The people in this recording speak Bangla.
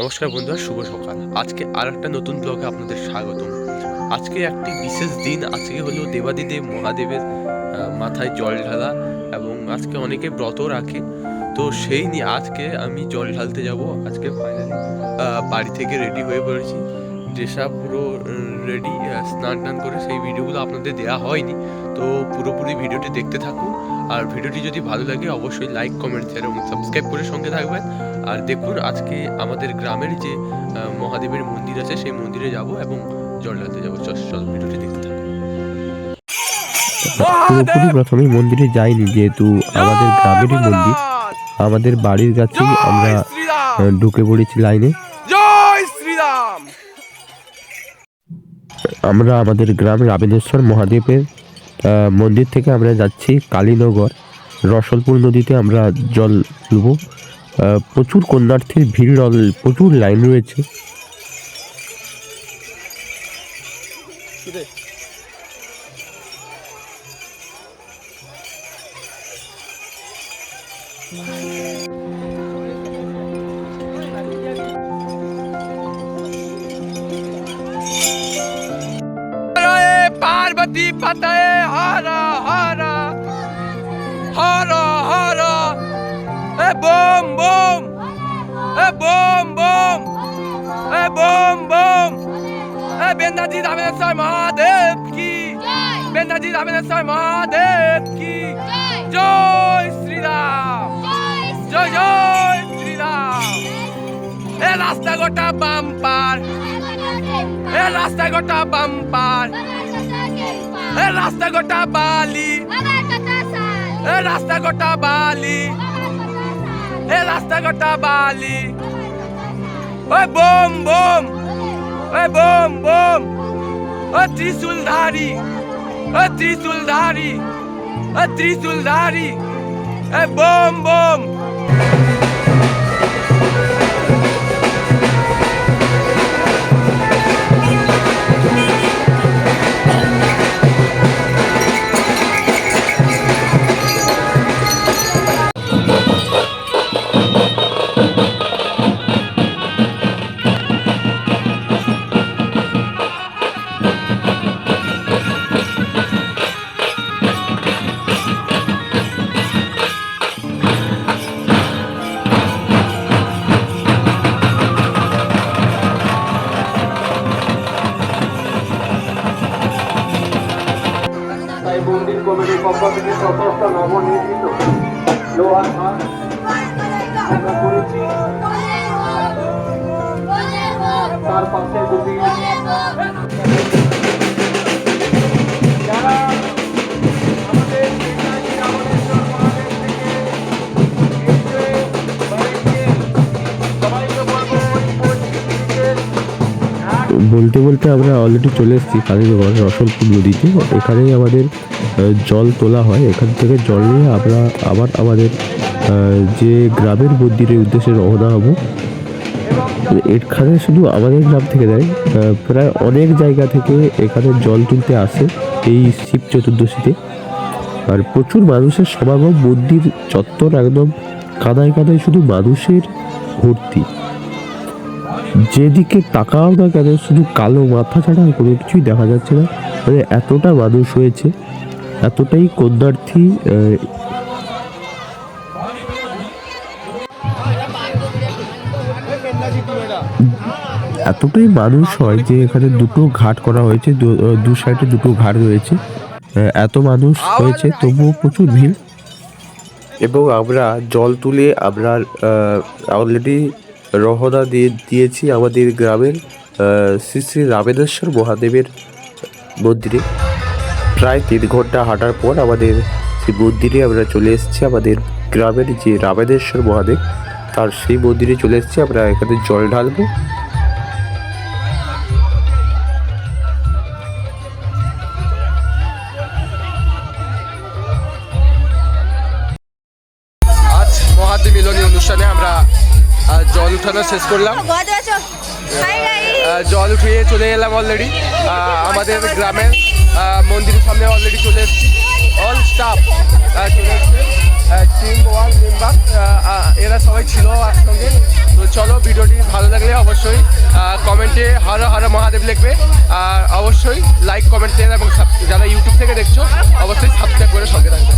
নমস্কার বন্ধুরা, শুভ সকাল। আজকে আর একটা নতুন ব্লগে আপনাদের স্বাগতম। আজকে একটি বিশেষ দিন। আজকে হলো দেবাদিদেব মহাদেবের মাথায় জল ঢালা, এবং আজকে অনেকে ব্রত রাখে। তো সেই নিয়ে আজকে আমি জল ঢালতে যাব। আজকে ফাইনালি বাড়ি থেকে রেডি হয়ে পড়েছি, ড্রেস আপ পুরো রেডি। স্নান টান করে সেই ভিডিওগুলো আপনাদের দেওয়া হয়নি, তো পুরোপুরি ভিডিওটি দেখতে থাকুন। আর ভিডিওটি যদি ভালো লাগে অবশ্যই লাইক, কমেন্ট, শেয়ার এবং সাবস্ক্রাইব করে সঙ্গে থাকবেন। আর দেখুন, আজকে আমাদের গ্রামের যে মহাদেবের মন্দির আছে সেই মন্দিরে যাব এবং জল ঢালতে যাবো। চল ভিডিওটি দেখতে থাকুন। পুরোপুরি প্রথমে মন্দিরে যাইনি, যেহেতু আমাদের গ্রামেরই মন্দির, আমাদের বাড়ির কাছেই আমরা ঢুকে পড়েছি লাইনে। জয় শ্রীরাম। আমরা আমাদের গ্রাম রাবেনেশ্বর মহাদেবের মন্দির থেকে আমরা যাচ্ছি কালীনগর রসলপুর নদীতে আমরা জল তুলব। প্রচুর কন্যার্থীর ভিড়, প্রচুর লাইন রয়েছে। पार्वती पतये हर हर हर हर ए बम बम ए बम बम ए बम बम ए बेंदाजी रामेश्वर महादेव की, बेंदाजी रामेश्वर महादेव की जय श्री राम, जय जय श्री राम। ए रास्ता गोटा बाम्पार, ए रास्ता गोटा बाम्पार, ए रास्ता गोटा बाली, ए रास्ता गोटा बाली, ए रास्ता गोटा बाली। ओए बम बम, ओए बम बम, ओ त्रिशूलधारी, ओ त्रिशूलधारी, ओ त्रिशूलधारी, ए बम बम। মন্দির কমিটির পক্ষ থেকে সমস্ত নবনির্মিত লোহার মাঠ আমরা করেছি। তার পাশে দুটি যারা আমাদের বলতে বলতে আমরা অলরেডি চলে এসেছি কালীনগর রসলপুর নদীতে। এখানেই আমাদের জল তোলা হয়। এখান থেকে জল নিয়ে আমরা আবার আমাদের যে গ্রামের মন্দিরের উদ্দেশ্যে রওনা হব। এখানে শুধু আমাদের গ্রাম থেকে দেয়, প্রায় অনেক জায়গা থেকে এখানে জল তুলতে আসে এই শিব চতুর্দশীতে। আর প্রচুর মানুষের সমাগম, মন্দির চত্বর একদম কাদায় কাদায় শুধু মানুষের ভর্তি। যেদিকে তাকাও না কেন শুধু কালো মাথা ছাড়া কোনো কিছুই দেখা যাচ্ছে না। মানে এতটা মানুষ হয়েছে, এতটাই কন্যার্থী। এতটাই মানুষ হয় যে এখানে দুটো ঘাট করা হয়েছে, দু সাইডে দুটো ঘাট রয়েছে। এত মানুষ হয়েছে তবুও প্রচুর ভিড়। এবং আমরা জল তুলে আমরা অলরেডি রওনা দিয়েছি আমাদের গ্রামের শ্রী শ্রী রামেশ্বর মহাদেবের মন্দিরে। প্রায় 3 ঘন্টা হাঁটার পর আমাদের সেই মন্দিরে আমরা চলে এসেছি। আমাদের গ্রামের যে রামেশ্বর মহাদেব, তার সেই মন্দিরে চলে এসেছি। আমরা এখানে জল ঢালবো। আজ মহাদেব মিলনী অনুষ্ঠানে আমরা জল উঠানো শেষ করলাম। জল উঠিয়ে চলে এলাম অলরেডি আমাদের গ্রামের মন্দিরের সামনে অলরেডি চলে এসেছি। অল স্টাফ চলে এসছে, টিম ওয়ান মেম্বার, এরা সবাই ছিল একসঙ্গে। তো চলো, ভিডিওটি ভালো লাগলে অবশ্যই কমেন্টে হর হর মহাদেব লিখবে, আর অবশ্যই লাইক কমেন্ট দেন, এবং যারা ইউটিউব থেকে দেখছো অবশ্যই সাবস্ক্রাইব করে সঙ্গে থাকবে।